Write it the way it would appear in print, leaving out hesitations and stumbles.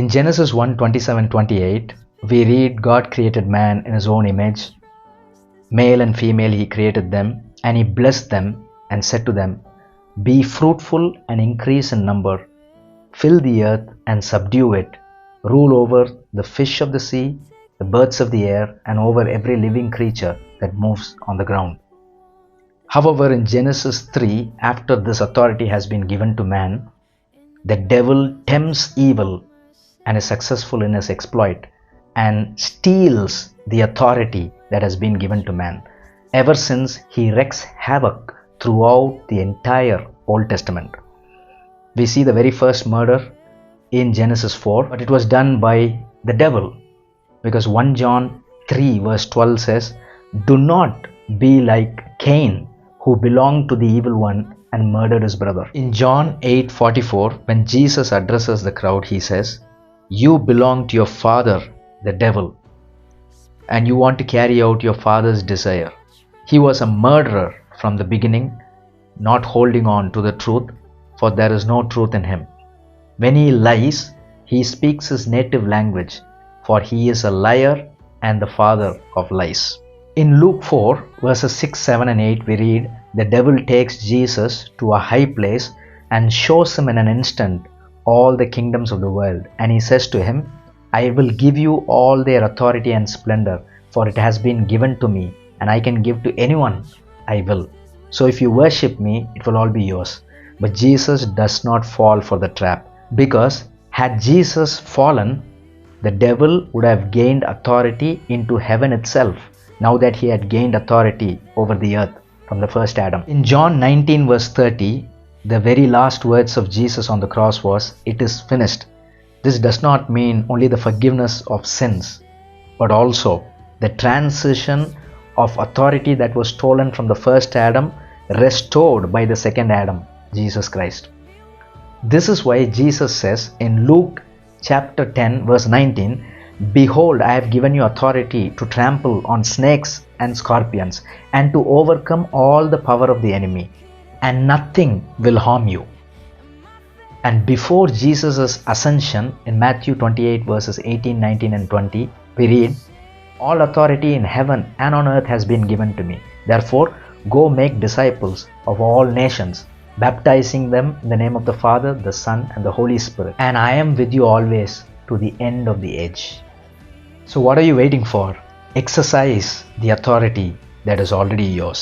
In Genesis 1:27-28, we read God created man in his own image. Male and female he created them, and he blessed them and said to them, "Be fruitful and increase in number, fill the earth and subdue it, rule over the fish of the sea, the birds of the air, and over every living creature that moves on the ground." However, in Genesis 3, after this authority has been given to man, the devil tempts evil and is successful in his exploit and steals the authority that has been given to man. Ever since, he wreaks havoc throughout the entire Old Testament. We see the very first murder in Genesis 4, but it was done by the devil, because 1 John 3 verse 12 says, "Do not be like Cain, who belonged to the evil one and murdered his brother." In John 8:44, when Jesus addresses the crowd, he says, "You belong to your father, the devil, and you want to carry out your father's desire." He was a murderer from the beginning, not holding on to the truth, for there is no truth in him. When he lies, he speaks his native language, for he is a liar and the father of lies. In Luke 4, verses 6, 7, and 8, we read, the devil takes Jesus to a high place and shows him in an instant all the kingdoms of the world. And he says to him, "I will give you all their authority and splendor, for it has been given to me, and I can give to anyone I will. So if you worship me, it will all be yours." But Jesus does not fall for the trap, because had Jesus fallen, the devil would have gained authority into heaven itself, now that he had gained authority over the earth from the first Adam. In John 19 verse 30, the very last words of Jesus on the cross was, "It is finished." This does not mean only the forgiveness of sins, but also the transition of authority that was stolen from the first Adam, restored by the second Adam, Jesus Christ. This is why Jesus says in Luke chapter 10 verse 19, "Behold, I have given you authority to trample on snakes and scorpions, and to overcome all the power of the enemy, and nothing will harm you." And before Jesus' ascension, in Matthew 28 verses 18, 19, and 20, we read, "All authority in heaven and on earth has been given to me. Therefore, go make disciples of all nations, baptizing them in the name of the Father, the Son, and the Holy Spirit. And I am with you always to the end of the age." So what are you waiting for? Exercise the authority that is already yours.